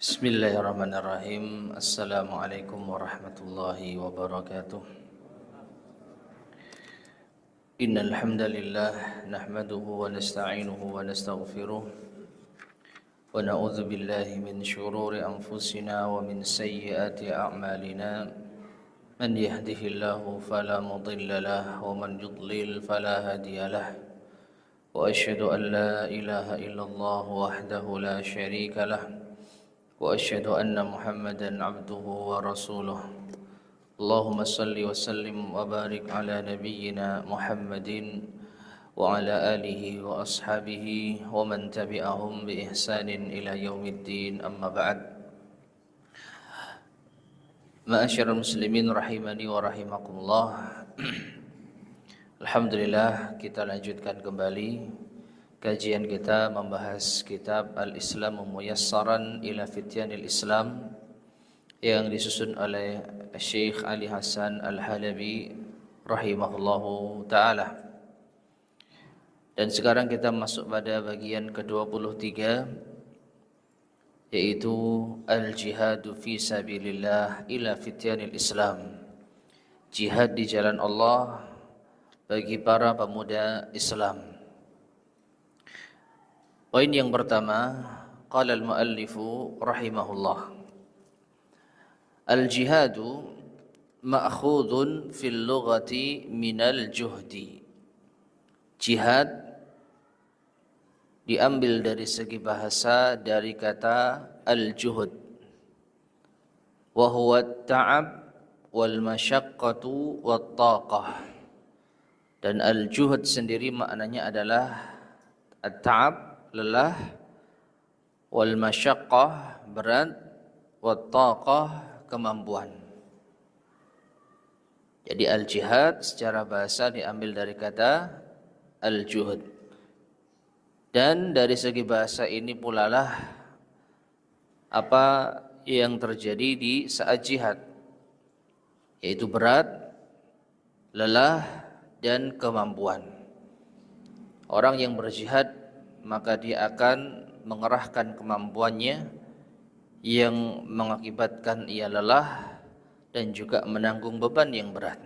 Bismillahirrahmanirrahim. Assalamualaikum warahmatullahi wabarakatuh. Innal hamdalillah nahmaduhu wa nasta'inuhu wa nastaghfiruh wa na'udzu billahi min shururi anfusina wa min sayyiati a'malina. Man yahdihillahu fala mudilla lahu wa man yudlil fala hadiya lahu. Wa asyhadu an la ilaha illallah wahdahu la syarika lahu. وأشهد أن محمدا عبده ورسوله اللهم صل وسلم وبارك على نبينا محمد وعلى آله وأصحابه ومن تبعهم بإحسان إلى يوم الدين أما بعد معاشر المسلمين rahimani wa rahimakumullah. Alhamdulillah, kita lanjutkan kembali kajian kita membahas kitab Al-Islamu Muyassaran ila Fityanil Islam yang disusun oleh Syekh Ali Hasan Al-Halabi rahimahullahu ta'ala. Dan sekarang kita masuk pada bagian ke-23, yaitu Al-Jihadu fi Sabilillah ila Fityanil Islam, jihad di jalan Allah bagi para pemuda Islam. Poin yang pertama, qala al-muallifu rahimahullah, al-jihadu ma'khudun fil lughati minal juhdi. Jihad diambil dari segi bahasa dari kata al-juhud, wa huwa at-ta'ab wal masyaqqatu wat taqah. Dan al-juhud sendiri maknanya adalah at-ta'ab, lelah, wal masyaqqah, berat, wat taqah, kemampuan. Jadi al-jihad secara bahasa diambil dari kata al-juhud. Dan dari segi bahasa ini pula lah apa yang terjadi di saat jihad, yaitu berat, lelah, dan kemampuan. Orang yang berjihad maka dia akan mengerahkan kemampuannya yang mengakibatkan ia lelah dan juga menanggung beban yang berat.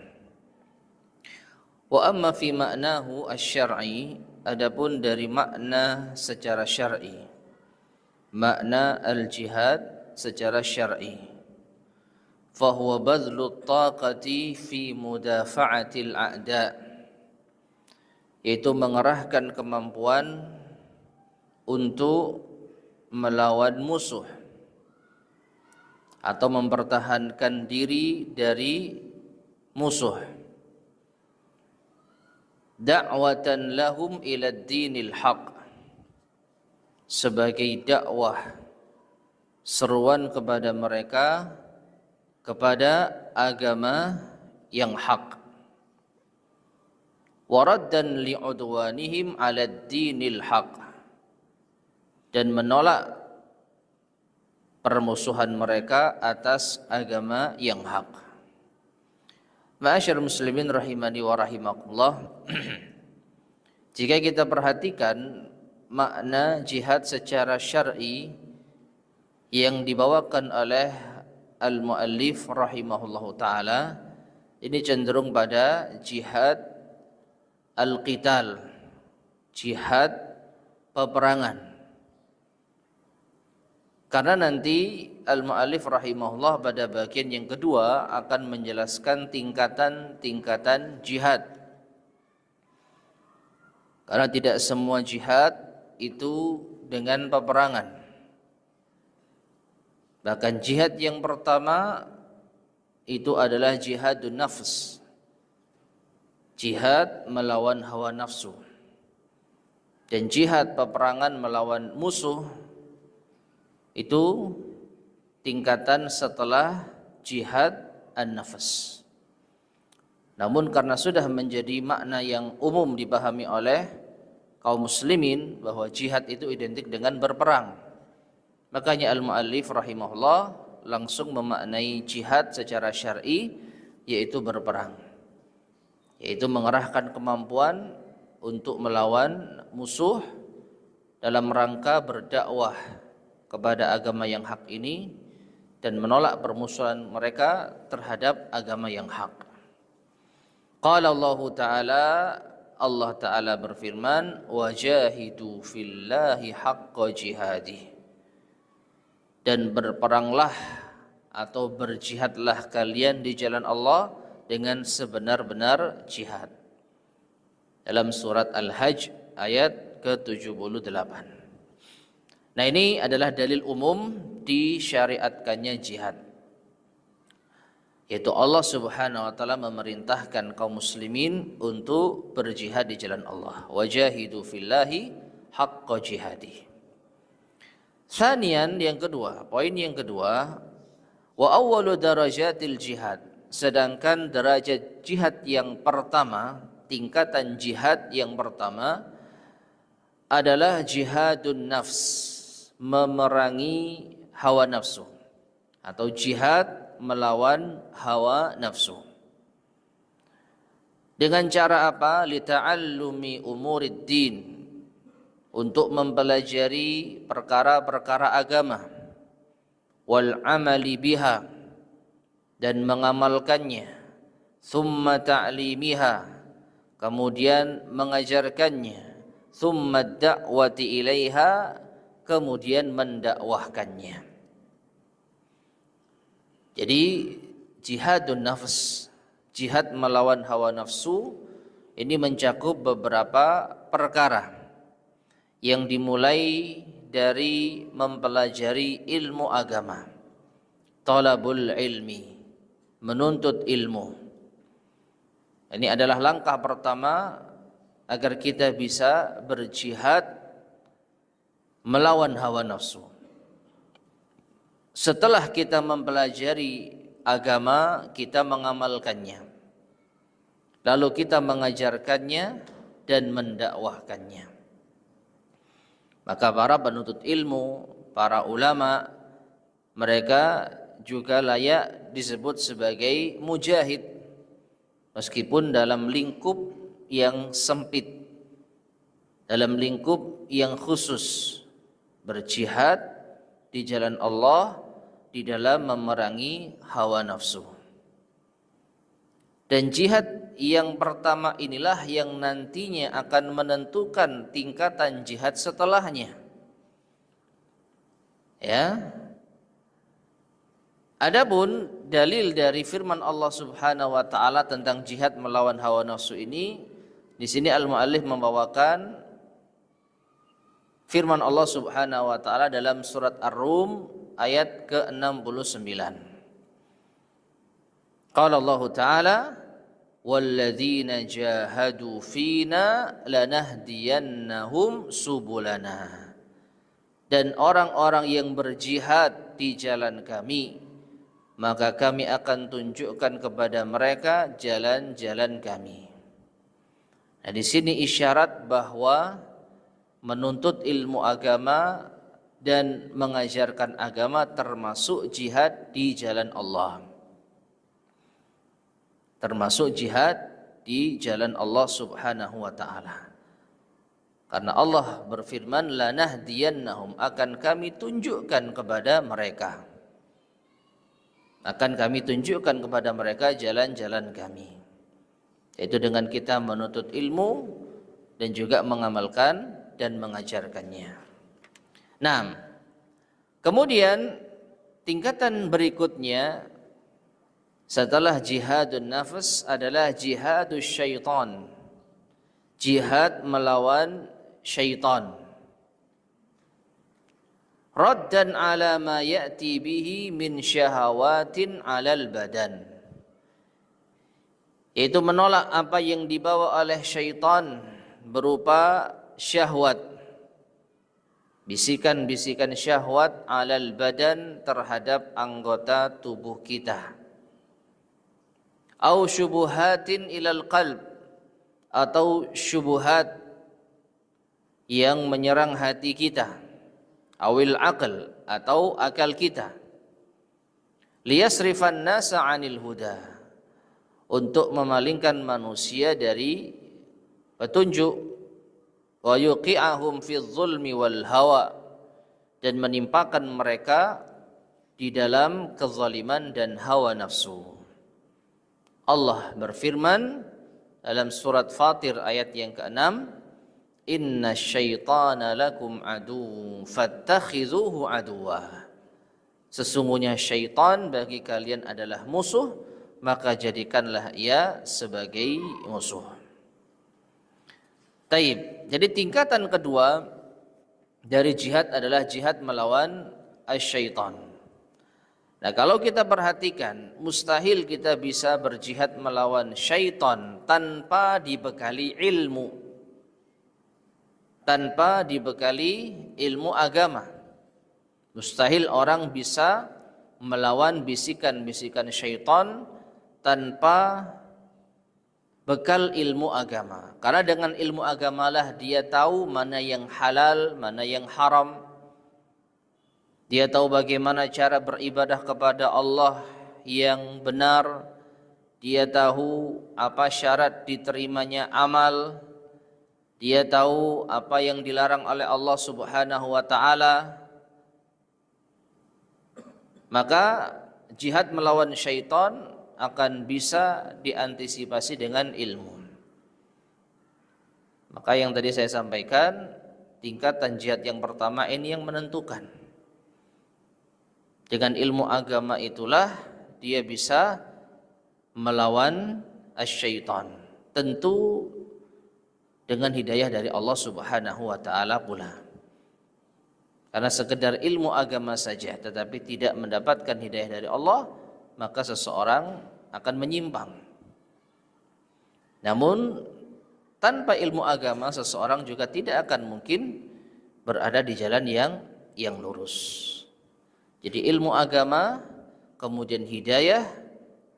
Wa amma fi ma'nahu asy-syar'i, adapun dari makna secara syar'i, makna al-jihad secara syar'i, fa huwa badlu taqati fi mudafa'atil a'da', yaitu mengerahkan kemampuan untuk melawan musuh atau mempertahankan diri dari musuh. Da'watan lahum ila dinil haq, sebagai dakwah, seruan kepada mereka kepada agama yang hak. Waraddan li'udwanihim ala dinil haq, dan menolak permusuhan mereka atas agama yang hak. Ma'asyar muslimin rahimani wa rahimakumullah. Jika kita perhatikan makna jihad secara syar'i yang dibawakan oleh al-muallif rahimahullahu ta'ala, ini cenderung pada jihad al-qital, jihad peperangan. Karena nanti al-mu'allif rahimahullah pada bagian yang kedua akan menjelaskan tingkatan-tingkatan jihad. Karena tidak semua jihad itu dengan peperangan. Bahkan jihad yang pertama itu adalah jihadun nafs, jihad melawan hawa nafsu. Dan jihad peperangan melawan musuh itu tingkatan setelah jihad an-nafs. Namun karena sudah menjadi makna yang umum dipahami oleh kaum muslimin bahwa jihad itu identik dengan berperang, makanya al-muallif rahimahullah langsung memaknai jihad secara syar'i yaitu berperang, yaitu mengerahkan kemampuan untuk melawan musuh dalam rangka berdakwah kepada agama yang hak ini dan menolak permusuhan mereka terhadap agama yang hak. Qala Allah Ta'ala, Allah Ta'ala berfirman, wajahidu fillahi haqqa jihadih, dan berperanglah atau berjihadlah kalian di jalan Allah dengan sebenar-benar jihad. Dalam surat Al-Hajj ayat ke-78. Nah, ini adalah dalil umum disyariatkannya jihad. Yaitu Allah Subhanahu wa taala memerintahkan kaum muslimin untuk berjihad di jalan Allah. Wajahidu fillahi haqqa jihadi. Tsaniyan, yang kedua, poin yang kedua, wa awwalu darajatil jihad. Sedangkan derajat jihad yang pertama, tingkatan jihad yang pertama adalah jihadun nafs, memerangi hawa nafsu, atau jihad melawan hawa nafsu. Dengan cara apa? Lita'allumi umuriddin, untuk mempelajari perkara-perkara agama, wal amali biha, dan mengamalkannya, thumma ta'limiha, kemudian mengajarkannya, thumma da'wati ilaiha, kemudian mendakwahkannya. Jadi jihadun nafs, jihad melawan hawa nafsu, ini mencakup beberapa perkara yang dimulai dari mempelajari ilmu agama, talabul ilmi, menuntut ilmu. Ini adalah langkah pertama agar kita bisa berjihad melawan hawa nafsu. Setelah kita mempelajari agama, kita mengamalkannya, lalu kita mengajarkannya dan mendakwahkannya. Maka para penuntut ilmu, para ulama, mereka juga layak disebut sebagai mujahid, meskipun dalam lingkup yang sempit, dalam lingkup yang khusus, berjihad di jalan Allah di dalam memerangi hawa nafsu. Dan jihad yang pertama inilah yang nantinya akan menentukan tingkatan jihad setelahnya. Ya. Adapun dalil dari firman Allah Subhanahu wa taala tentang jihad melawan hawa nafsu ini, di sini al-muallif membawakan firman Allah Subhanahu wa taala dalam surat Ar-Rum ayat ke-69. Qala Allah Ta'ala, walladzina jahadu fina lanahdiyannahum subulana. Dan orang-orang yang berjihad di jalan kami, maka kami akan tunjukkan kepada mereka jalan-jalan kami. Nah, di sini isyarat bahwa menuntut ilmu agama dan mengajarkan agama termasuk jihad di jalan Allah, termasuk jihad di jalan Allah Subhanahu wa taala. Karena Allah berfirman, lanahdiyannahum, akan kami tunjukkan kepada mereka, akan kami tunjukkan kepada mereka jalan-jalan kami, yaitu dengan kita menuntut ilmu dan juga mengamalkan dan mengajarkannya. Nah, kemudian tingkatan berikutnya setelah jihadun nafs adalah jihadus syaitan, jihad melawan syaitan. Raddan ala ma ya'ti bihi min syahawatin alal badan, yaitu menolak apa yang dibawa oleh syaitan berupa syahwat, bisikan-bisikan syahwat alal badan, terhadap anggota tubuh kita. Au syubuhatin ilal qalb, atau syubuhat yang menyerang hati kita. Awil aql, atau akal kita. Liyasrifan nasa 'anil huda, untuk memalingkan manusia dari petunjuk. Wa yuqi'ahum fi dzulmi wal hawa, dan menimpakan mereka di dalam kezaliman dan hawa nafsu. Allah berfirman dalam surat Fatir ayat yang ke-6, "Inna syaitana lakum adu fattakhidhuhu aduwa." Sesungguhnya syaitan bagi kalian adalah musuh, maka jadikanlah ia sebagai musuh. Taib. Jadi tingkatan kedua dari jihad adalah jihad melawan syaitan. Nah, kalau kita perhatikan, mustahil kita bisa berjihad melawan syaitan tanpa dibekali ilmu. Tanpa dibekali ilmu agama. Mustahil orang bisa melawan bisikan-bisikan syaitan tanpa bekal ilmu agama. Karena dengan ilmu agamalah dia tahu mana yang halal, mana yang haram. Dia tahu bagaimana cara beribadah kepada Allah yang benar. Dia tahu apa syarat diterimanya amal. Dia tahu apa yang dilarang oleh Allah Subhanahu wa taala. Maka jihad melawan syaitan akan bisa diantisipasi dengan ilmu. Maka yang tadi saya sampaikan, tingkatan jihad yang pertama ini yang menentukan. Dengan ilmu agama itulah dia bisa melawan syaitan. Tentu dengan hidayah dari Allah Subhanahu wa taala pula. Karena sekedar ilmu agama saja tetapi tidak mendapatkan hidayah dari Allah, maka seseorang akan menyimpang. Namun tanpa ilmu agama seseorang juga tidak akan mungkin berada di jalan yang lurus. Jadi ilmu agama kemudian hidayah,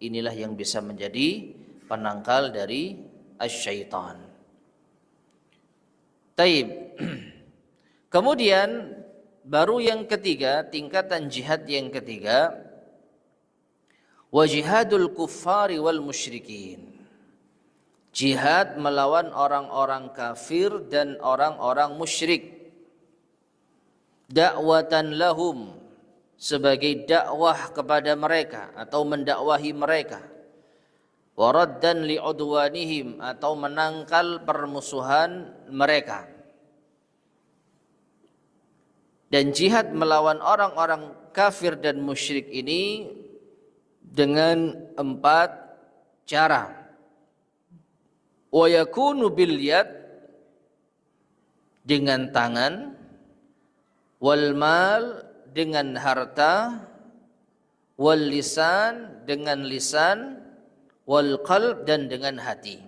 inilah yang bisa menjadi penangkal dari syaitan. Taib. Kemudian baru yang ketiga, tingkatan jihad yang ketiga, wa jihadul kuffari wal musyrikin. Jihad melawan orang-orang kafir dan orang-orang musyrik. Dakwatan lahum, sebagai dakwah kepada mereka atau mendakwahi mereka. Wa raddan li'udwanihim, atau menangkal permusuhan mereka. Dan jihad melawan orang-orang kafir dan musyrik ini dengan 4 cara. Wa yakunu bil yad, dengan tangan, wal mal, dengan harta, wal lisan, dengan lisan, wal qalb, dan dengan hati.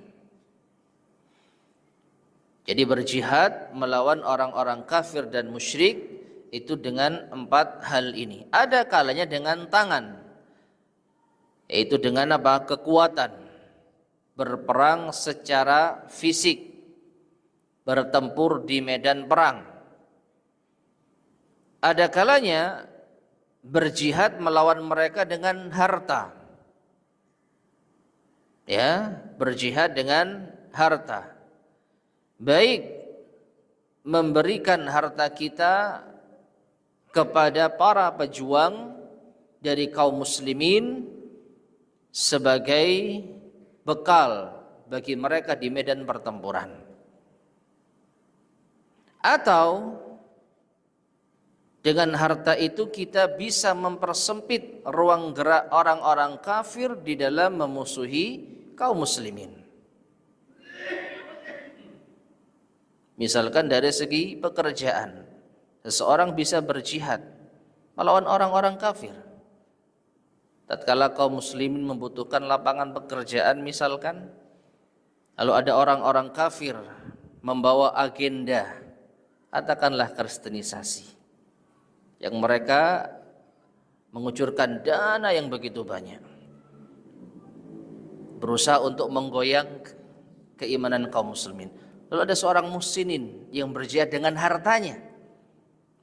Jadi berjihad melawan orang-orang kafir dan musyrik itu dengan 4 hal ini. Ada kalanya dengan tangan, yaitu dengan apa? Kekuatan, berperang secara fisik, bertempur di medan perang. Ada kalanya berjihad melawan mereka dengan harta. Ya, berjihad dengan harta. Baik memberikan harta kita kepada para pejuang dari kaum muslimin sebagai bekal bagi mereka di medan pertempuran. Atau dengan harta itu kita bisa mempersempit ruang gerak orang-orang kafir di dalam memusuhi kaum muslimin. Misalkan dari segi pekerjaan, seseorang bisa berjihad melawan orang-orang kafir. Tatkala kaum muslimin membutuhkan lapangan pekerjaan misalkan, lalu ada orang-orang kafir membawa agenda, katakanlah kristenisasi, yang mereka mengucurkan dana yang begitu banyak, berusaha untuk menggoyang keimanan kaum muslimin. Lalu ada seorang muhsinin yang berjihad dengan hartanya,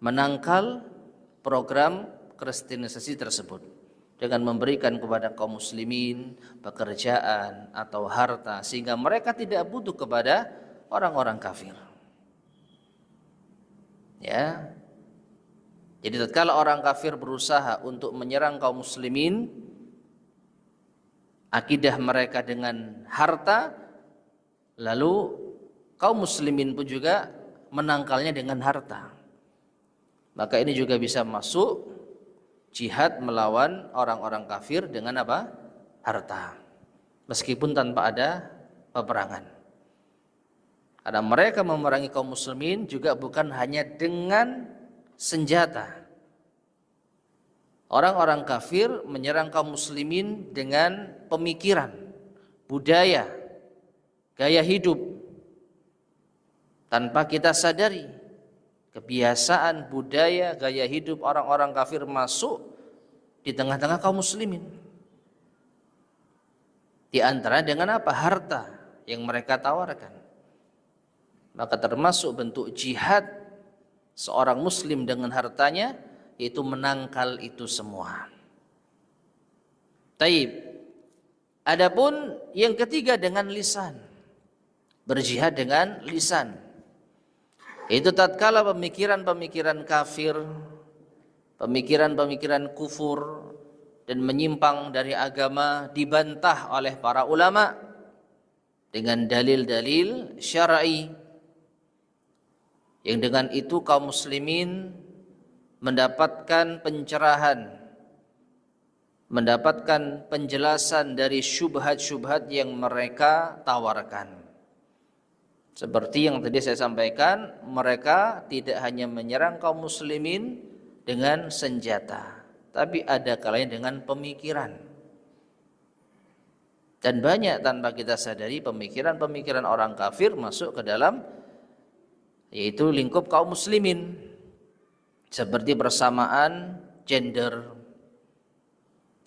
menangkal program kristenisasi tersebut dengan memberikan kepada kaum muslimin pekerjaan atau harta sehingga mereka tidak butuh kepada orang-orang kafir. Ya. Jadi tatkala orang kafir berusaha untuk menyerang kaum muslimin, akidah mereka dengan harta, lalu kaum muslimin pun juga menangkalnya dengan harta. Maka ini juga bisa masuk jihad melawan orang-orang kafir dengan apa? Harta. Meskipun tanpa ada peperangan. Karena mereka memerangi kaum muslimin juga bukan hanya dengan senjata. Orang-orang kafir menyerang kaum muslimin dengan pemikiran, budaya, gaya hidup. Tanpa kita sadari, kebiasaan, budaya, gaya hidup orang-orang kafir masuk di tengah-tengah kaum muslimin. Di antara dengan apa? Harta yang mereka tawarkan. Maka termasuk bentuk jihad seorang muslim dengan hartanya, yaitu menangkal itu semua. Taib. Adapun yang ketiga dengan lisan. Berjihad dengan lisan. Itu tatkala pemikiran-pemikiran kafir, pemikiran-pemikiran kufur dan menyimpang dari agama dibantah oleh para ulama dengan dalil-dalil syar'i. Yang dengan itu kaum muslimin mendapatkan pencerahan, mendapatkan penjelasan dari syubhat-syubhat yang mereka tawarkan. Seperti yang tadi saya sampaikan, mereka tidak hanya menyerang kaum muslimin dengan senjata, tapi ada kalanya dengan pemikiran. Dan banyak tanpa kita sadari pemikiran-pemikiran orang kafir masuk ke dalam yaitu lingkup kaum muslimin. Seperti persamaan gender,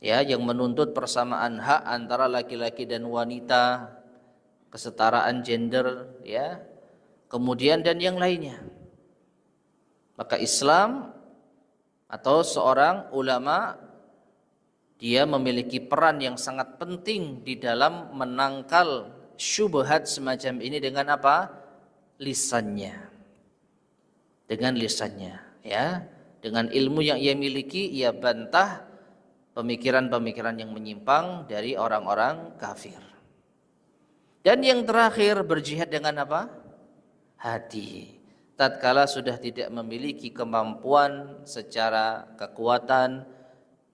ya, yang menuntut persamaan hak antara laki-laki dan wanita, kesetaraan gender, ya, kemudian dan yang lainnya. Maka Islam atau seorang ulama, dia memiliki peran yang sangat penting di dalam menangkal syubhat semacam ini dengan apa? Lisannya. Dengan lisannya, ya, dengan ilmu yang ia miliki, ia bantah pemikiran-pemikiran yang menyimpang dari orang-orang kafir. Dan yang terakhir, berjihad dengan apa? Hati. Tatkala sudah tidak memiliki kemampuan secara kekuatan,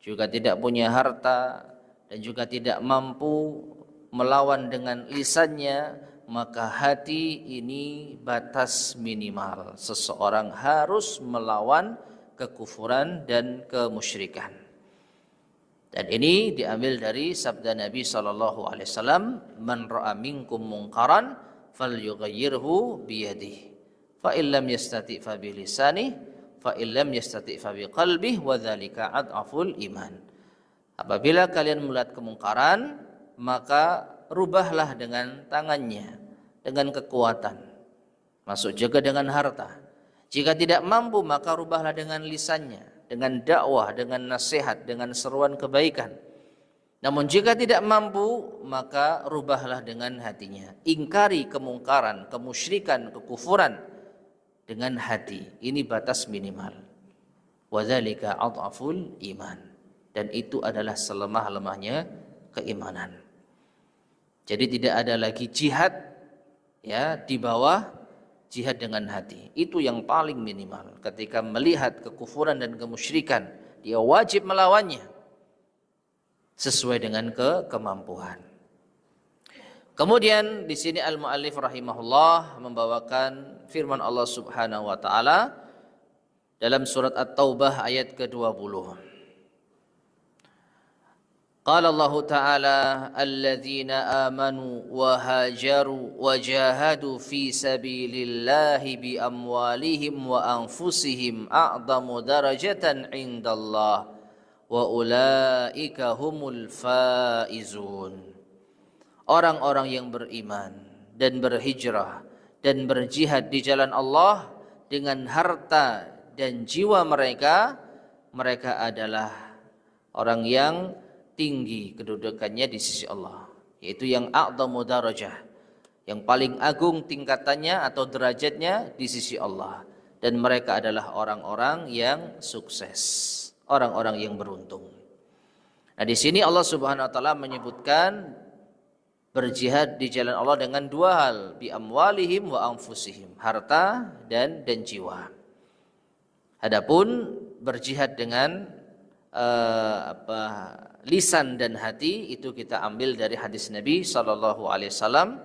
juga tidak punya harta, dan juga tidak mampu melawan dengan lisannya, maka hati ini batas minimal. Seseorang harus melawan kekufuran dan kemusyrikan. Dan ini diambil dari sabda Nabi SAW, "Man ra'a minkum munkaran falyughayyirhu biyadihi, fa illam yastati' fa bilisanihi, fa illam yastati' fa biqalbihi, wa dzalika adhaful iman." Apabila kalian melihat kemungkaran, maka rubahlah dengan tangannya, dengan kekuatan, masuk juga dengan harta. Jika tidak mampu, maka rubahlah dengan lisannya, dengan dakwah, dengan nasihat, dengan seruan kebaikan. Namun jika tidak mampu, maka rubahlah dengan hatinya. Ingkari kemungkaran, kemusyrikan, kekufuran dengan hati. Ini batas minimal. Wa dzalika adhaful iman. Dan itu adalah selemah-lemahnya keimanan. Jadi tidak ada lagi jihad, ya, di bawah jihad dengan hati. Itu yang paling minimal. Ketika melihat kekufuran dan kemusyrikan, dia wajib melawannya sesuai dengan kemampuan. Kemudian di sini al-muallif rahimahullah membawakan firman Allah Subhanahu wa taala dalam surat At-Taubah ayat ke-20. Qala Allah Ta'ala, alladzina amanu wa hajaru wa jahadu fi sabilillahi bi amwalihim wa anfusihim a'zamu darajatan indallah wa ulaika humul faizun. Orang-orang yang beriman dan berhijrah dan berjihad di jalan Allah dengan harta dan jiwa mereka, mereka adalah orang yang tinggi kedudukannya di sisi Allah, yaitu yang a'dhamu darajah, yang paling agung tingkatannya atau derajatnya di sisi Allah. dan mereka adalah orang-orang yang sukses, orang-orang yang beruntung. Nah, di sini Allah Subhanahu wa taala menyebutkan berjihad di jalan Allah dengan dua hal, bi amwalihim wa anfusihim, harta dan jiwa. Adapun berjihad dengan lisan dan hati itu kita ambil dari hadis Nabi sallallahu alaihi wasallam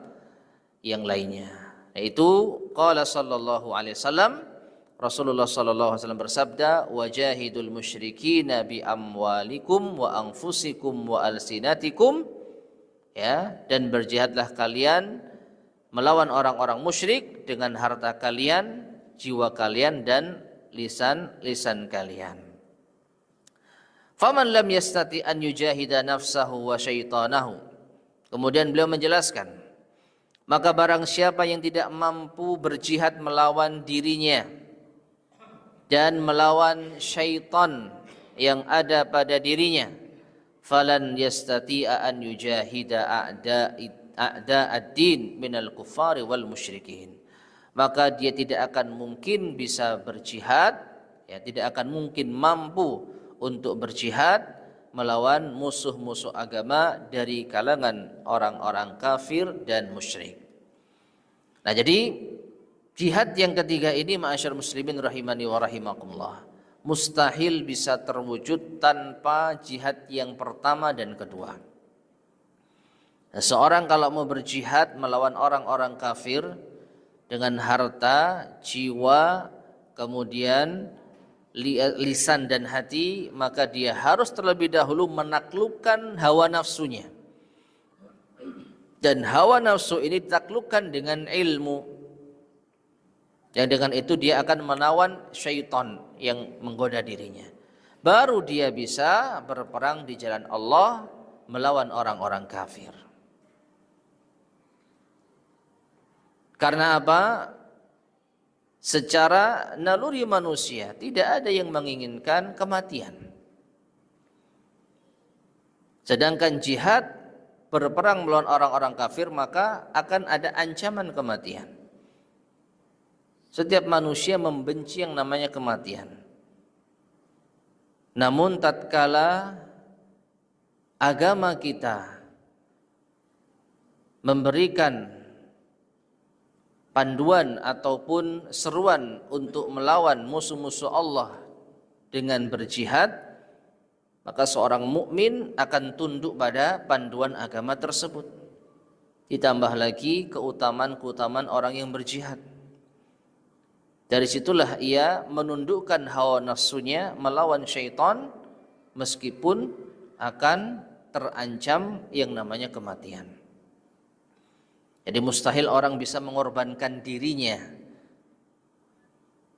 yang lainnya, yaitu qala sallallahu alaihi wasallam, Rasulullah sallallahu alaihi wasallam bersabda, wajahidul musyrikina bi amwalikum wa anfusikum wa alsinatikum, ya, dan berjihadlah kalian melawan orang-orang musyrik dengan harta kalian, jiwa kalian dan lisan kalian. Faman lam yastati an yujahida nafsahu wa syaitanahu. Kemudian beliau menjelaskan, maka barang siapa yang tidak mampu berjihad melawan dirinya dan melawan syaitan yang ada pada dirinya, falan yastati'a an yujahida a'da ad-din minal kuffari wal musyrikin, maka dia tidak akan mungkin bisa berjihad, ya, tidak akan mungkin mampu untuk berjihad melawan musuh-musuh agama dari kalangan orang-orang kafir dan musyrik. Nah, jadi jihad yang ketiga ini, ma'asyar muslimin rahimani wa rahimakumullah, mustahil bisa terwujud tanpa jihad yang pertama dan kedua. Nah, seorang kalau mau berjihad melawan orang-orang kafir dengan harta, jiwa, kemudian lisan dan hati, maka dia harus terlebih dahulu menaklukkan hawa nafsunya. Dan hawa nafsu ini ditaklukkan dengan ilmu. Yang dengan itu dia akan menawan syaitan yang menggoda dirinya. Baru dia bisa berperang di jalan Allah melawan orang-orang kafir. Karena apa? Secara naluri manusia tidak ada yang menginginkan kematian. Sedangkan jihad, berperang melawan orang-orang kafir, maka akan ada ancaman kematian. Setiap manusia membenci yang namanya kematian. Namun tatkala agama kita memberikan panduan ataupun seruan untuk melawan musuh-musuh Allah dengan berjihad, maka seorang mukmin akan tunduk pada panduan agama tersebut. Ditambah lagi keutamaan-keutamaan orang yang berjihad. Dari situlah ia menundukkan hawa nafsunya melawan syaitan meskipun akan terancam yang namanya kematian. Jadi mustahil orang bisa mengorbankan dirinya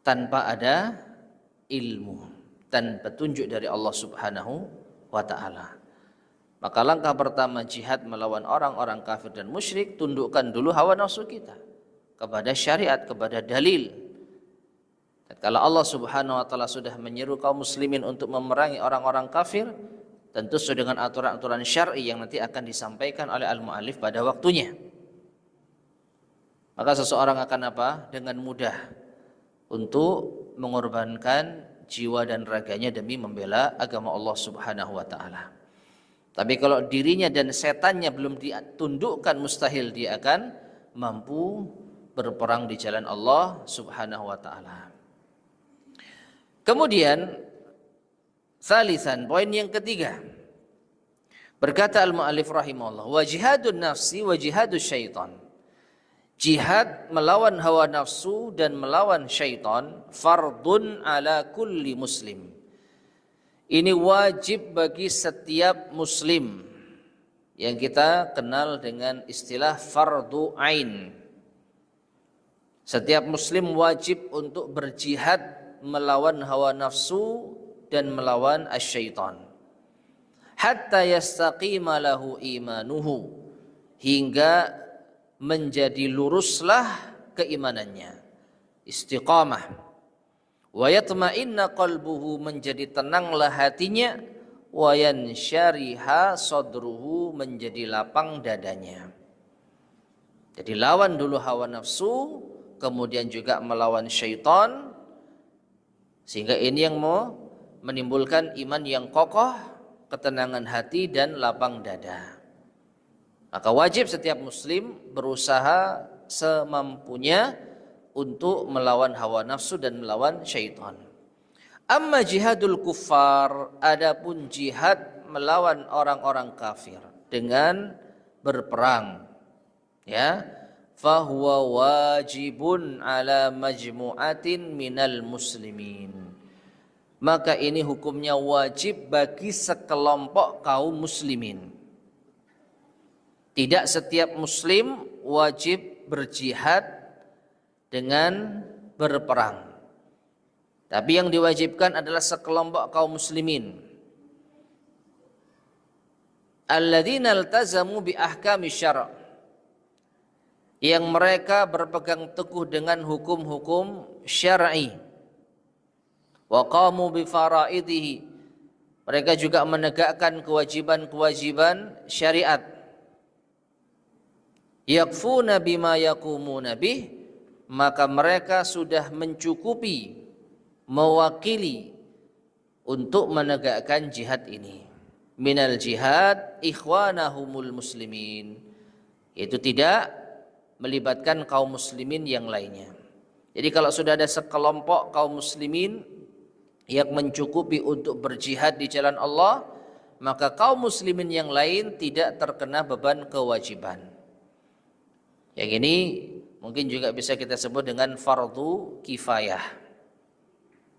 tanpa ada ilmu dan petunjuk dari Allah Subhanahu wa ta'ala. Maka langkah pertama jihad melawan orang-orang kafir dan musyrik, tundukkan dulu hawa nafsu kita kepada syariat, kepada dalil. Kalau Allah Subhanahu wa ta'ala sudah menyeru kaum muslimin untuk memerangi orang-orang kafir, tentu sesuai dengan aturan-aturan syar'i yang nanti akan disampaikan oleh al-mu'allif pada waktunya. Maka seseorang akan apa? Dengan mudah untuk mengorbankan jiwa dan raganya demi membela agama Allah Subhanahu wa ta'ala. Tapi kalau dirinya dan setannya belum ditundukkan, mustahil dia akan mampu berperang di jalan Allah Subhanahu wa ta'ala. Kemudian salisan, poin yang ketiga, berkata al-mu'allif rahimahullah, wa jihadun nafsi wa jihadus syaitan. Jihad melawan hawa nafsu dan melawan syaitan fardun ala kulli muslim. Ini wajib bagi setiap muslim yang kita kenal dengan istilah fardu ain. Setiap muslim wajib untuk berjihad melawan hawa nafsu dan melawan asyaitan. Hatta yastaqima lahu imanuhu, hingga menjadi luruslah keimanannya, istiqamah. Wa yatma'inna qalbuhu, menjadi tenanglah hatinya. Wa yansyariha sadruhu, menjadi lapang dadanya. Jadi lawan dulu hawa nafsu, kemudian juga melawan syaitan, Sehingga ini yang mau menimbulkan iman yang kokoh, ketenangan hati dan lapang dada. Maka wajib setiap muslim berusaha semampunya untuk melawan hawa nafsu dan melawan syaitan. Amma jihadul kuffar, adapun jihad melawan orang-orang kafir dengan berperang, ya, fahuwa wajibun ala majmu'atin minal muslimin. Maka ini hukumnya wajib bagi sekelompok kaum muslimin. Tidak setiap muslim wajib berjihad dengan berperang. Tapi yang diwajibkan adalah sekelompok kaum muslimin. Alladzina iltazamu bi ahkami syara'. Yang mereka berpegang teguh dengan hukum-hukum syar'i. Wa qamu bi faraidihi. Mereka juga menegakkan kewajiban-kewajiban syariat. Yakfuna bima yakumuna bih, maka mereka sudah mencukupi, mewakili untuk menegakkan jihad ini. Minal jihad ikhwanahumul muslimin, itu tidak melibatkan kaum muslimin yang lainnya. Jadi kalau sudah ada sekelompok kaum muslimin yang mencukupi untuk berjihad di jalan Allah, maka kaum muslimin yang lain tidak terkena beban kewajiban. Yang ini mungkin juga bisa kita sebut dengan fardu kifayah.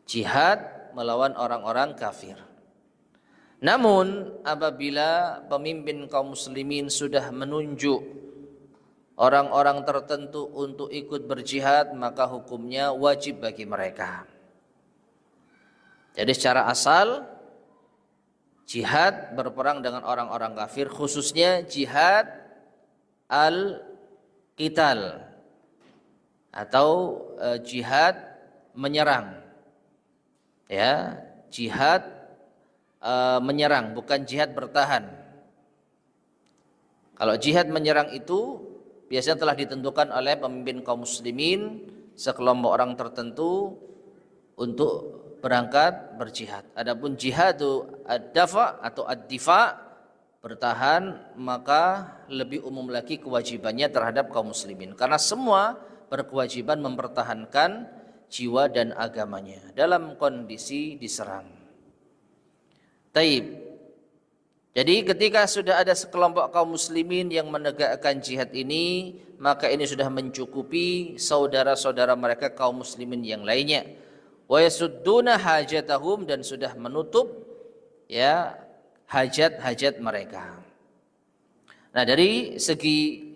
Jihad melawan orang-orang kafir. Namun apabila pemimpin kaum muslimin sudah menunjuk orang-orang tertentu untuk ikut berjihad, maka hukumnya wajib bagi mereka. Jadi secara asal jihad berperang dengan orang-orang kafir, khususnya jihad al-qital atau jihad menyerang. Ya, jihad menyerang, bukan jihad bertahan. Kalau jihad menyerang itu biasanya telah ditentukan oleh pemimpin kaum muslimin, sekelompok orang tertentu untuk berangkat berjihad. Adapun jihadu ad-dafa atau ad-difa, bertahan, maka lebih umum lagi kewajibannya terhadap kaum muslimin, karena semua berkewajiban mempertahankan jiwa dan agamanya dalam kondisi diserang. Taib. Jadi ketika sudah ada sekelompok kaum muslimin yang menegakkan jihad ini, maka ini sudah mencukupi saudara-saudara mereka kaum muslimin yang lainnya. Wa yasudduna hajatahum, dan sudah menutup ya hajat-hajat mereka. Nah, dari segi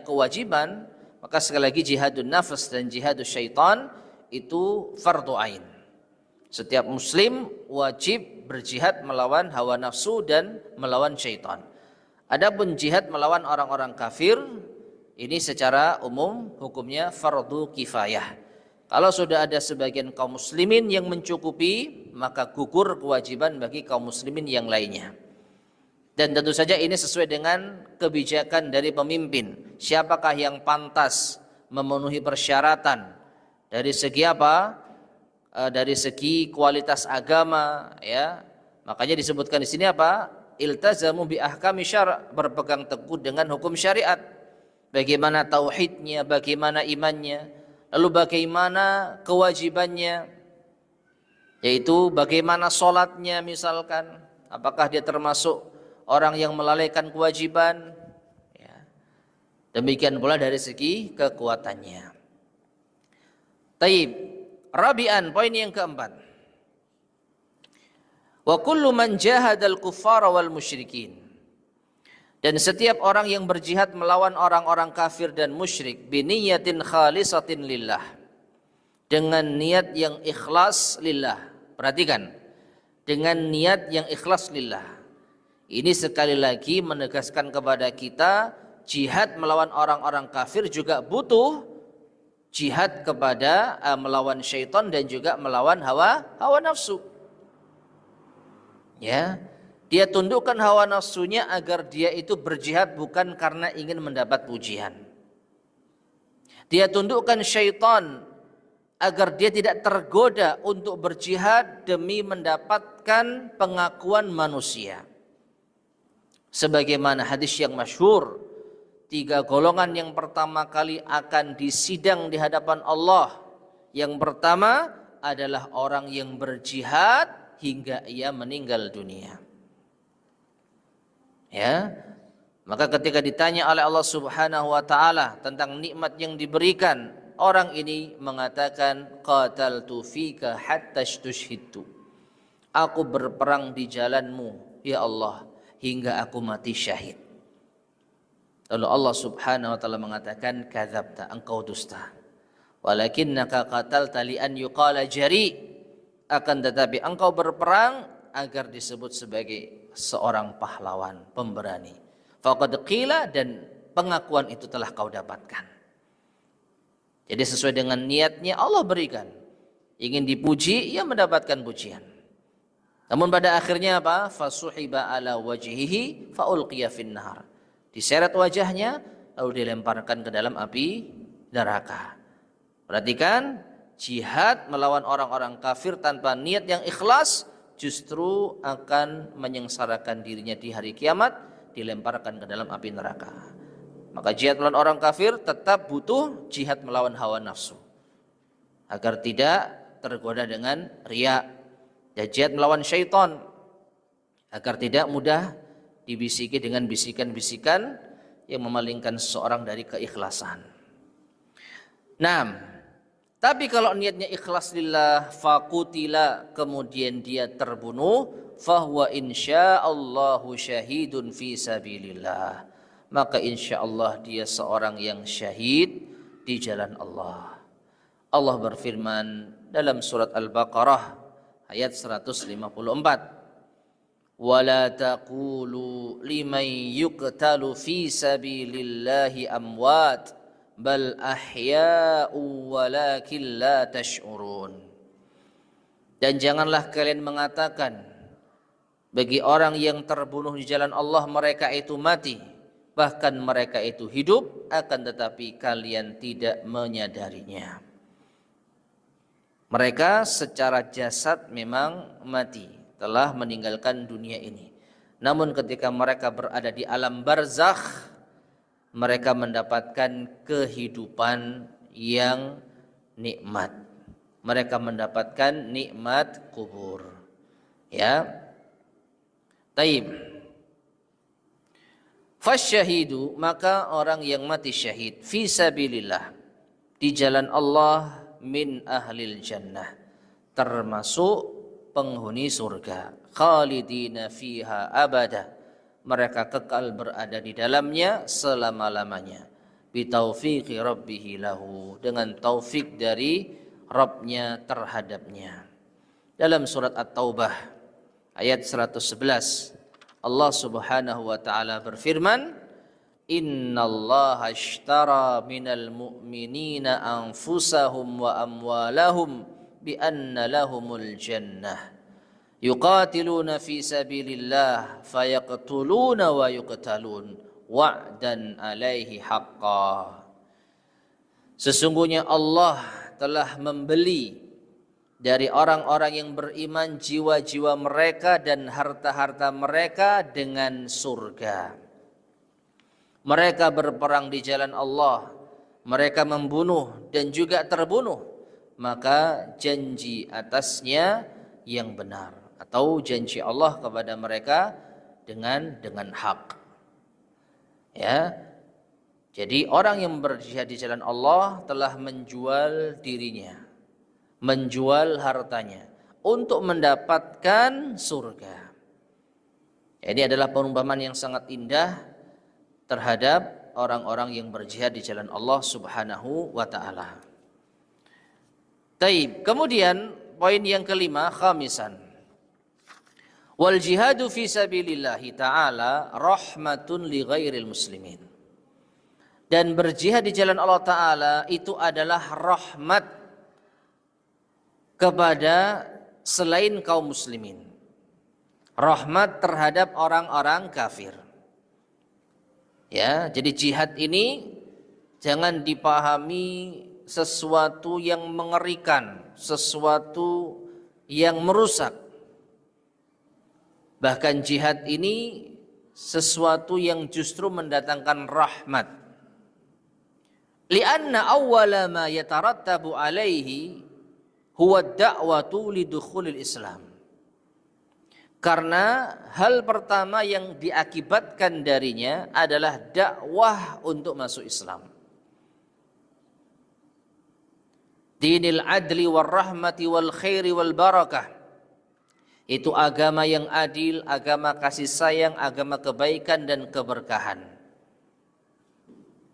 kewajiban, maka sekali lagi jihadun nafs dan jihadus syaitan itu fardu ain. Setiap muslim wajib berjihad melawan hawa nafsu dan melawan syaitan. Adapun jihad melawan orang-orang kafir, ini secara umum hukumnya fardu kifayah. Kalau sudah ada sebagian kaum muslimin yang mencukupi, maka gugur kewajiban bagi kaum muslimin yang lainnya. Dan tentu saja ini sesuai dengan kebijakan dari pemimpin. Siapakah yang pantas memenuhi persyaratan dari segi apa? Dari segi kualitas agama, ya. Makanya disebutkan di sini apa? Iltazamu bi ahkami syara', berpegang teguh dengan hukum syariat. Bagaimana tauhidnya, bagaimana imannya, lalu bagaimana kewajibannya, yaitu bagaimana sholatnya misalkan, apakah dia termasuk orang yang melalaikan kewajiban, ya. Demikian pula dari segi kekuatannya. Taib. Rabi'an, poin yang keempat. Wa kullu man jahadal kuffara wal musyrikin. Dan setiap orang yang berjihad melawan orang-orang kafir dan musyrik biniyatin khalisatin lillah, dengan niat yang ikhlas lillah. Perhatikan, dengan niat yang ikhlas lillah. Ini sekali lagi menegaskan kepada kita, jihad melawan orang-orang kafir juga butuh jihad kepada melawan syaitan dan juga melawan hawa nafsu. Ya, dia tundukkan hawa nafsunya agar dia itu berjihad bukan karena ingin mendapat pujian. Dia tundukkan syaitan agar dia tidak tergoda untuk berjihad demi mendapatkan pengakuan manusia. Sebagaimana hadis yang masyhur, 3 golongan yang pertama kali akan disidang di hadapan Allah. Yang pertama adalah orang yang berjihad hingga ia meninggal dunia. Ya, maka ketika ditanya oleh Allah Subhanahu wa taala tentang nikmat yang diberikan, orang ini mengatakan qataltu fika hatta stushhidtu. Aku berperang di jalanmu ya Allah hingga aku mati syahid. Lalu Allah Subhanahu wa taala mengatakan kadzabta, engkau dusta. Walakinnaka qatalta li an yuqala jari, akan tetapi engkau berperang agar disebut sebagai seorang pahlawan, pemberani. Faqad qila, dan pengakuan itu telah kau dapatkan. Jadi sesuai dengan niatnya Allah berikan. Ingin dipuji, ia mendapatkan pujian. Namun pada akhirnya apa? Fasuhiba ala wajhihi faulqiya finnar. Diseret wajahnya lalu dilemparkan ke dalam api neraka. Perhatikan, jihad melawan orang-orang kafir tanpa niat yang ikhlas justru akan menyengsarakan dirinya di hari kiamat, dilemparkan ke dalam api neraka. Maka jihad melawan orang kafir tetap butuh jihad melawan hawa nafsu agar tidak tergoda dengan riya, dan jihad melawan syaitan agar tidak mudah dibisiki dengan bisikan-bisikan yang memalingkan seseorang dari keikhlasan. Nah, tapi kalau niatnya ikhlas lillah, faqutila, kemudian dia terbunuh, fahuwa insyaallahu syahidun fi sabilillah, maka insyaallah dia seorang yang syahid di jalan Allah. Allah berfirman dalam surat Al-Baqarah ayat 154, wala taqulu liman yuqtalu fi sabilillahi amwat bal ahya'u walakin la tash'urun. Dan janganlah kalian mengatakan bagi orang yang terbunuh di jalan Allah mereka itu mati, bahkan mereka itu hidup, akan tetapi kalian tidak menyadarinya. Mereka secara jasad memang mati, telah meninggalkan dunia ini. Namun ketika mereka berada di alam barzakh, mereka mendapatkan kehidupan yang nikmat. Mereka mendapatkan nikmat kubur. Ya. Taib. Fasyahidu, maka orang yang mati syahid fi sabilillah, di jalan Allah, min ahlil jannah, termasuk penghuni surga, khalidina fiha abada, mereka kekal berada di dalamnya selama-lamanya, bitaufiqi rabbih lahu, dengan taufik dari Rabbnya terhadapnya. Dalam surat At-Taubah ayat 111, Allah Subhanahu wa taala berfirman, innallaha ashtara minal mu'minina anfusahum wa amwalahum bi anna lahumul jannah yuqatiluna fi sabilillah fayaqtuluna wa yuqtalun wa'dan alaihi haqqan. Sesungguhnya Allah telah membeli dari orang-orang yang beriman jiwa-jiwa mereka dan harta-harta mereka dengan surga. Mereka berperang di jalan Allah, mereka membunuh dan juga terbunuh, maka janji atasnya yang benar, atau janji Allah kepada mereka dengan hak. Ya. Jadi orang yang berjihad di jalan Allah telah menjual dirinya, menjual hartanya untuk mendapatkan surga. Ini adalah perumpamaan yang sangat indah terhadap orang-orang yang berjihad di jalan Allah Subhanahu wa taala. Taib. Kemudian poin yang kelima, khamisan, wal jihadu fi sabilillahi ta'ala rahmatun li ghairil muslimin. Dan berjihad di jalan Allah Ta'ala itu adalah rahmat kepada selain kaum muslimin, rahmat terhadap orang-orang kafir. Ya, jadi jihad ini jangan dipahami sesuatu yang mengerikan, sesuatu yang merusak. Bahkan jihad ini sesuatu yang justru mendatangkan rahmat. Lianna awwala ma yatarattabu alaihi huwa da'watu lidukhulil Islam. Karena hal pertama yang diakibatkan darinya adalah dakwah untuk masuk Islam. Dinil adli wal rahmati wal khairi wal barakah. Itu agama yang adil, agama kasih sayang, agama kebaikan dan keberkahan.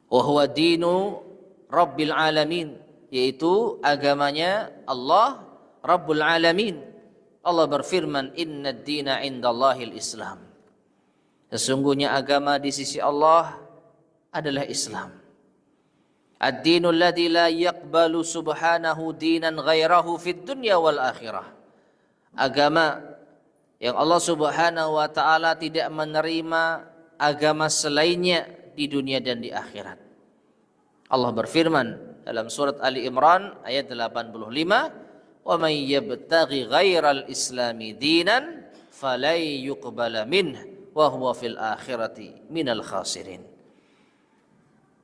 Wa huwa dinu rabbil alamin, yaitu agamanya Allah Rabbul Alamin. Allah berfirman, inna ad-dina indallahil Islam. Sesungguhnya agama di sisi Allah adalah Islam. Ad-dinu alladzi la yaqbalu subhanahu dinan ghairahu fid dunya wal akhirah. Agama yang Allah Subhanahu wa taala tidak menerima agama selainnya di dunia dan di akhirat. Allah berfirman dalam surat Ali Imran ayat 85, "Wa may yabtaghi ghairal islami dinan falai yuqbala minhu wa huwa fil akhirati minal khasirin."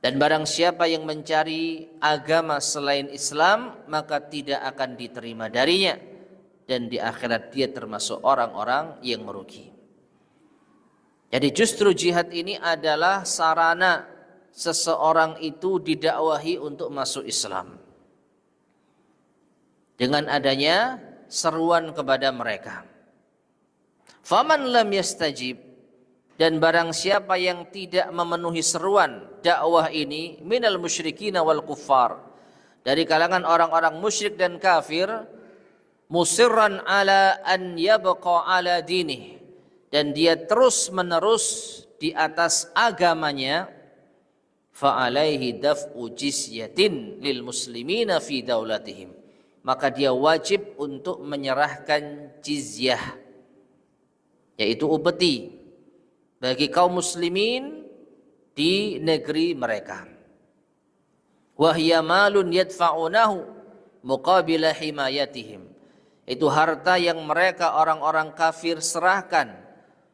Dan barang siapa yang mencari agama selain Islam, maka tidak akan diterima darinya, dan di akhirat dia termasuk orang-orang yang merugi. Jadi justru jihad ini adalah sarana seseorang itu didakwahi untuk masuk Islam. Dengan adanya seruan kepada mereka. Faman lam yastajib, dan barang siapa yang tidak memenuhi seruan dakwah ini, minal musyrikin wal kuffar, dari kalangan orang-orang musyrik dan kafir, musirran ala an yabqa ala dinih, dan dia terus menerus di atas agamanya, fa alaihi daf'u jizyatin lil muslimina fi daulatihim, maka dia wajib untuk menyerahkan jizyah, yaitu upeti bagi kaum muslimin di negeri mereka. Wa hiya malun yadfa'unahu muqabila himayatihim, itu harta yang mereka orang-orang kafir serahkan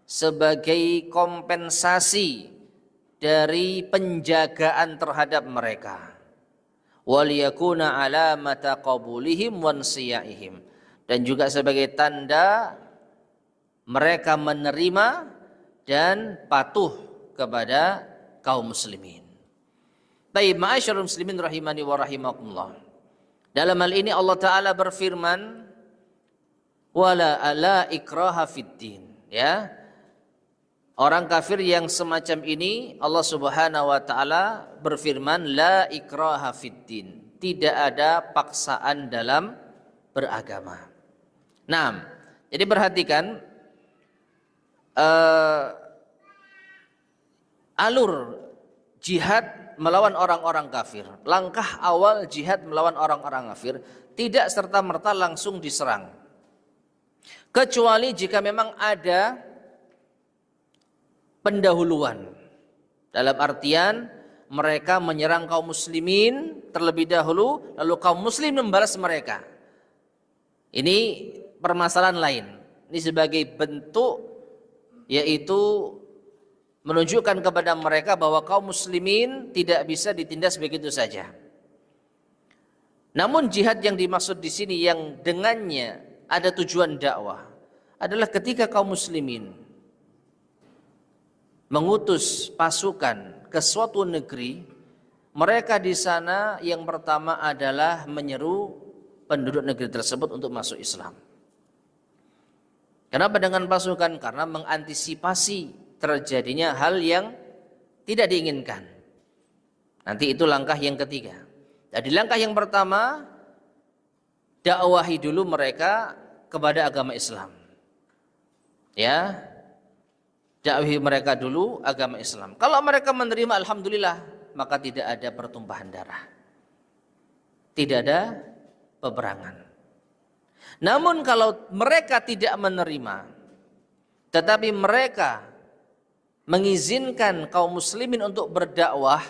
sebagai kompensasi dari penjagaan terhadap mereka. Waliyakuna alamata qabulihim wansiyaihim, dan juga sebagai tanda mereka menerima dan patuh kepada kaum muslimin. Baik, ma'asyarul muslimin rahimani wa rahimakumullah. Dalam hal ini Allah Ta'ala berfirman, wala ala ikraha fiddin, ya. Orang kafir yang semacam ini Allah Subhanahu wa taala berfirman, la ikraha fiddin, tidak ada paksaan dalam beragama. Nah, jadi perhatikan alur jihad melawan orang-orang kafir. Langkah awal jihad melawan orang-orang kafir tidak serta-merta langsung diserang, kecuali jika memang ada pendahuluan, dalam artian mereka menyerang kaum muslimin terlebih dahulu, lalu kaum muslim membalas mereka. Ini permasalahan lain. Ini sebagai bentuk, yaitu menunjukkan kepada mereka bahwa kaum muslimin tidak bisa ditindas begitu saja. Namun jihad yang dimaksud di sini yang dengannya ada tujuan dakwah adalah ketika kaum muslimin mengutus pasukan ke suatu negeri, mereka di sana yang pertama adalah menyeru penduduk negeri tersebut untuk masuk Islam. Kenapa dengan pasukan? Karena mengantisipasi terjadinya hal yang tidak diinginkan. Nanti itu langkah yang ketiga. Jadi langkah yang pertama, dakwahi dulu mereka kepada agama Islam. Ya, dakwahi mereka dulu agama Islam. Kalau mereka menerima, alhamdulillah, maka tidak ada pertumpahan darah, tidak ada peperangan. Namun kalau mereka tidak menerima, tetapi mereka mengizinkan kaum muslimin untuk berdakwah,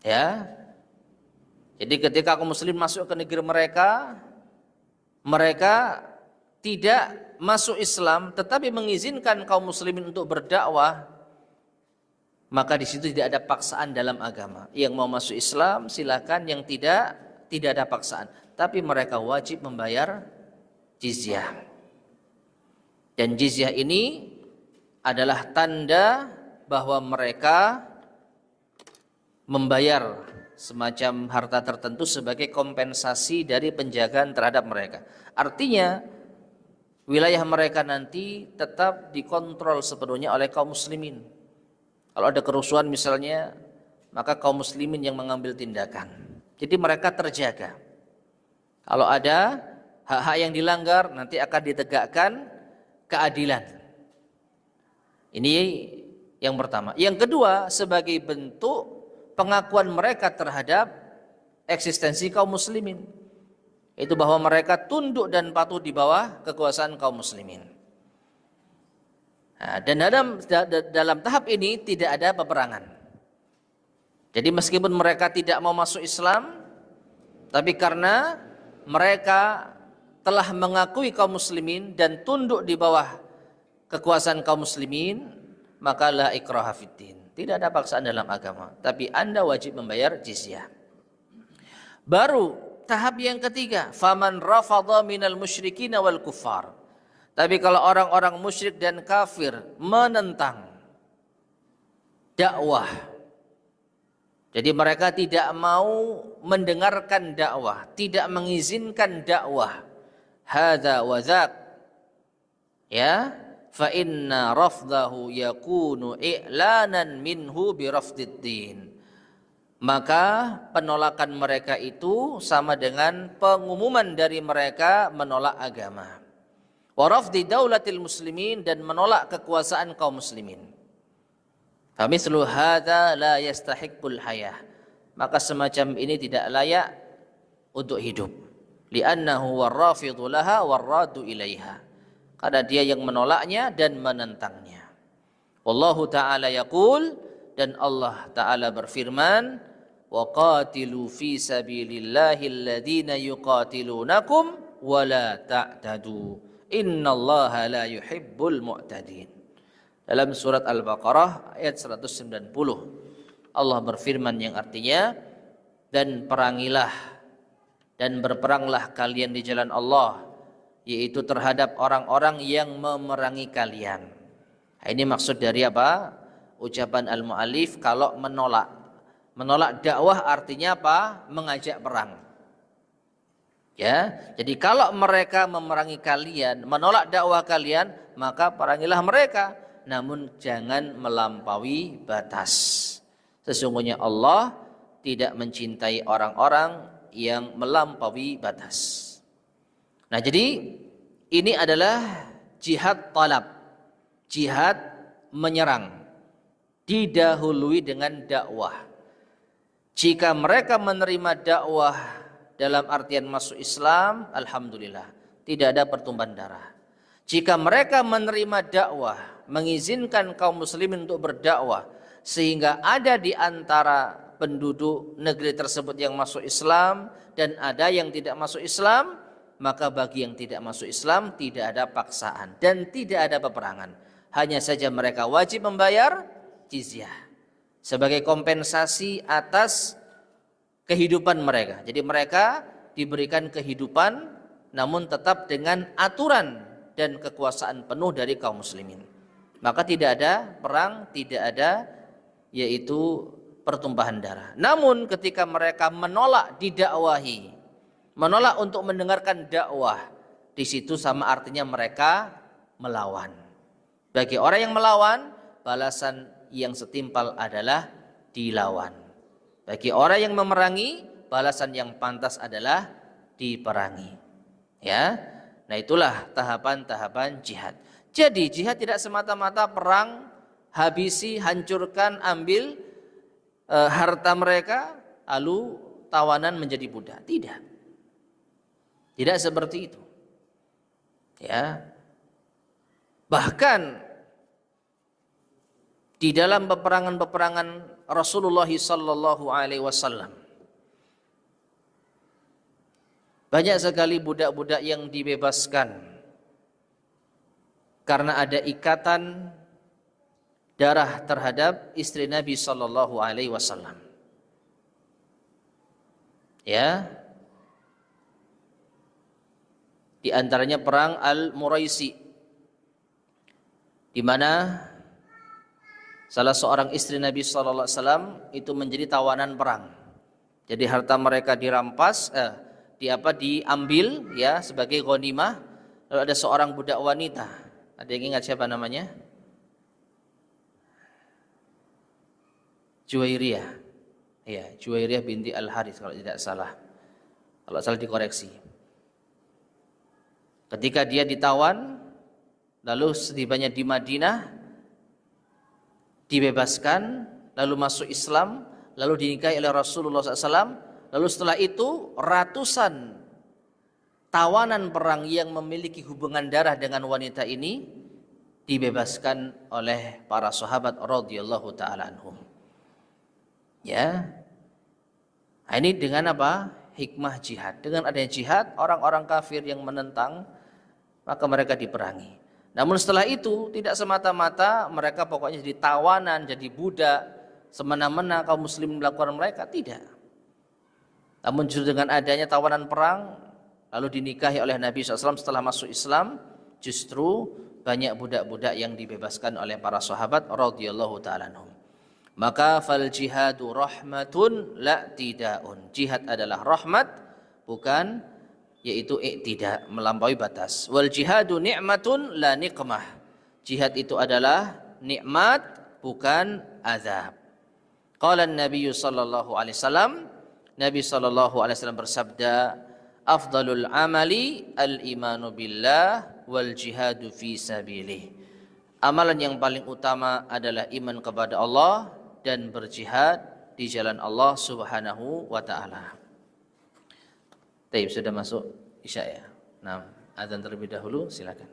ya, Jadi ketika kaum muslimin masuk ke negeri mereka, mereka tidak masuk Islam tetapi mengizinkan kaum muslimin untuk berdakwah, maka di situ tidak ada paksaan dalam agama. Yang mau masuk Islam silakan, yang tidak ada paksaan. Tapi mereka wajib membayar jizyah. Dan jizyah ini adalah tanda bahwa mereka membayar semacam harta tertentu sebagai kompensasi dari penjagaan terhadap mereka. Artinya wilayah mereka nanti tetap dikontrol sepenuhnya oleh kaum muslimin. Kalau ada kerusuhan misalnya, maka kaum muslimin yang mengambil tindakan. Jadi mereka terjaga. Kalau ada hak-hak yang dilanggar, nanti akan ditegakkan keadilan. Ini yang pertama. Yang kedua, sebagai bentuk pengakuan mereka terhadap eksistensi kaum muslimin, itu bahwa mereka tunduk dan patuh di bawah kekuasaan kaum muslimin. Nah, dan dalam tahap ini tidak ada peperangan. Jadi meskipun mereka tidak mau masuk Islam, tapi karena mereka telah mengakui kaum muslimin dan tunduk di bawah kekuasaan kaum muslimin, maka la ikraha fiddin. Tidak ada paksaan dalam agama, tapi Anda wajib membayar jizyah. Baru tahap yang ketiga, faman rafadha minal musyrikin wal kuffar. Tapi kalau orang-orang musyrik dan kafir menentang dakwah, jadi mereka tidak mau mendengarkan dakwah, tidak mengizinkan dakwah, hadza wa dzak, ya, fa inna rafdahu yakunu i'lanan minhu bi rafdiddin. Maka penolakan mereka itu sama dengan pengumuman dari mereka menolak agama. Wa rafdi daulatil muslimin, dan menolak kekuasaan kaum muslimin. Fa mislu hadza la yastahiqqul hayah. Maka semacam ini tidak layak untuk hidup. Li'annahu warrafidhu laha warradu ilaiha. Karena dia yang menolaknya dan menentangnya. Wallahu ta'ala yaqul, dan Allah ta'ala berfirman, wa qatilu fi sabilillahi alladhina yuqatilunakum wa la ta'tadu innallaha la yuhibbul mu'tadin. Dalam surat Al-Baqarah ayat 190, Allah berfirman yang artinya, dan perangilah dan berperanglah kalian di jalan Allah, yaitu terhadap orang-orang yang memerangi kalian. Nah, ini maksud dari apa? Ucapan al-mu'allif kalau menolak. Menolak dakwah artinya apa? Mengajak perang. Ya, jadi kalau mereka memerangi kalian, menolak dakwah kalian, maka perangilah mereka, namun jangan melampaui batas. Sesungguhnya Allah tidak mencintai orang-orang yang melampaui batas. Nah, jadi ini adalah jihad talab, jihad menyerang, didahului dengan dakwah. Jika mereka menerima dakwah dalam artian masuk Islam, alhamdulillah, tidak ada pertumpahan darah. Jika mereka menerima dakwah, mengizinkan kaum muslimin untuk berdakwah, sehingga ada di antara penduduk negeri tersebut yang masuk Islam dan ada yang tidak masuk Islam, maka bagi yang tidak masuk Islam tidak ada paksaan dan tidak ada peperangan. Hanya saja mereka wajib membayar jizyah sebagai kompensasi atas kehidupan mereka. Jadi mereka diberikan kehidupan namun tetap dengan aturan dan kekuasaan penuh dari kaum muslimin. Maka tidak ada perang, tidak ada yaitu pertumpahan darah. Namun ketika mereka menolak didakwahi, menolak untuk mendengarkan dakwah, di situ sama artinya mereka melawan. Bagi orang yang melawan, balasan yang setimpal adalah dilawan. Bagi orang yang memerangi, balasan yang pantas adalah diperangi. Ya, nah itulah tahapan-tahapan jihad. Jadi jihad tidak semata-mata perang, habisi, hancurkan, ambil harta mereka, lalu tawanan menjadi budak. Tidak. Tidak seperti itu. Ya. Bahkan di dalam peperangan-peperangan Rasulullah sallallahu alaihi wasallam, Banyak sekali budak-budak yang dibebaskan karena ada ikatan darah terhadap istri Nabi sallallahu alaihi wasallam. Ya. Di antaranya perang Al-Muraisi, di mana salah seorang istri Nabi sallallahu alaihi wasallam itu menjadi tawanan perang. Jadi harta mereka dirampas, diambil ya sebagai ghanimah. Lalu ada seorang budak wanita. Ada yang ingat siapa namanya? Juwairiyah. Ya, Juwairiyah binti Al-Harits kalau tidak salah. Kalau salah dikoreksi. Ketika dia ditawan, lalu setibanya di Madinah, dibebaskan, lalu masuk Islam, lalu dinikahi oleh Rasulullah SAW. Lalu setelah itu ratusan tawanan perang yang memiliki hubungan darah dengan wanita ini dibebaskan oleh para sahabat radhiyallahu taala anhum. Ya. Nah, ini dengan apa? Hikmah jihad. Dengan adanya jihad, orang-orang kafir yang menentang maka mereka diperangi. Namun setelah itu tidak semata-mata mereka pokoknya jadi tawanan, jadi budak, semena-mena kaum muslim melakukan mereka, tidak. Namun justru dengan adanya tawanan perang lalu dinikahi oleh Nabi SAW setelah masuk Islam, justru banyak budak-budak yang dibebaskan oleh para sahabat radhiyallahu ta'ala anhum. Maka fal jihadu rahmatun la tidaun. Jihad adalah rahmat, bukan yaitu tidak melampaui batas. Wal jihadu ni'matun la niqmah. Jihad itu adalah nikmat, bukan azab. Qala an-nabiy sallallahu alaihi wasallam, Nabi sallallahu alaihi wasallam bersabda, afdalul amali al-imanu billah wal jihadu fi sabilih. Amalan yang paling utama adalah iman kepada Allah dan berjihad di jalan Allah Subhanahu wa taala. Taib, sudah masuk Isya ya. Nah, azan terlebih dahulu, silakan.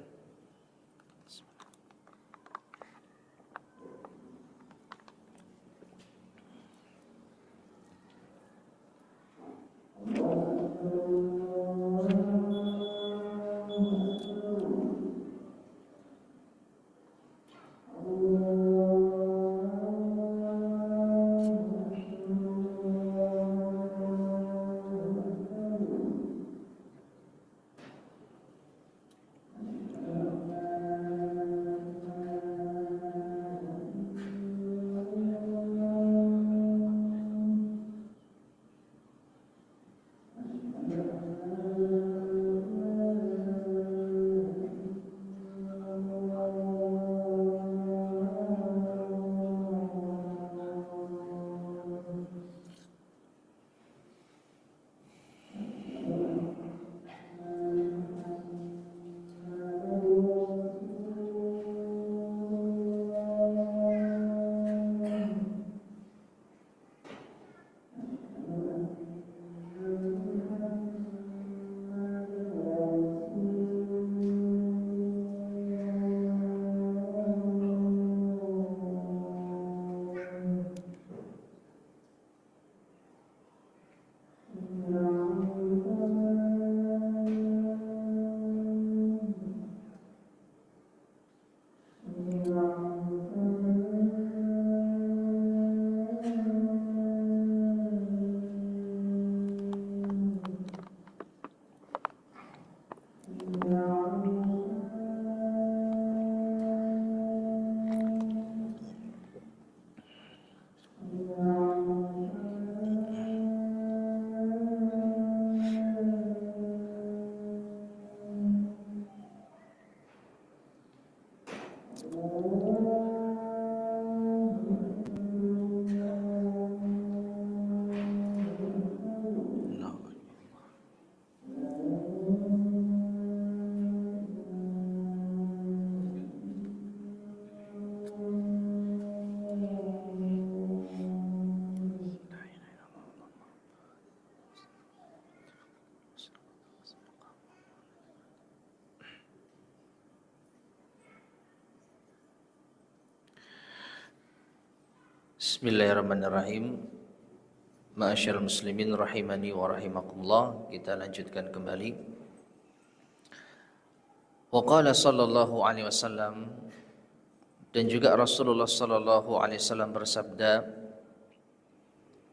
Bismillahirrahmanirrahim. Ma'asyiral muslimin rahimani wa rahimakumullah. Kita lanjutkan kembali. Wa qala sallallahu alaihi wasallam, dan juga Rasulullah sallallahu alaihi wasallam bersabda,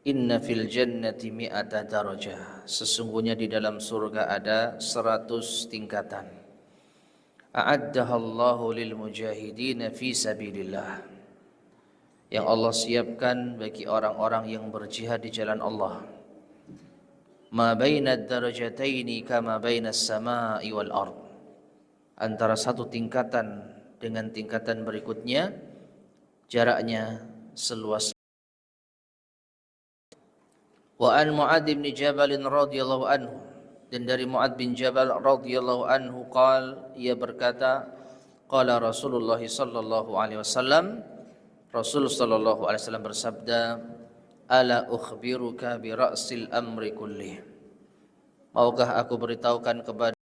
inna fil jannati mi'ata darajah, sesungguhnya di dalam surga ada 100 tingkatan. A'addahallahu lil mujahidin fi sabilillah, yang Allah siapkan bagi orang-orang yang berjihad di jalan Allah. Ma bainad darajataini kama bainas samai wal ard, antara satu tingkatan dengan tingkatan berikutnya jaraknya seluas. Wa an Mu'adz bin Jabal radhiyallahu anhu, dan dari Mu'adz bin Jabal radhiyallahu anhu ia berkata, qala Rasulullah sallallahu alaihi wasallam, Rasul sallallahu alaihi wasallam bersabda, ala ukhbiruka bi ra'sil amri kullih, maukah aku beritahukan kepada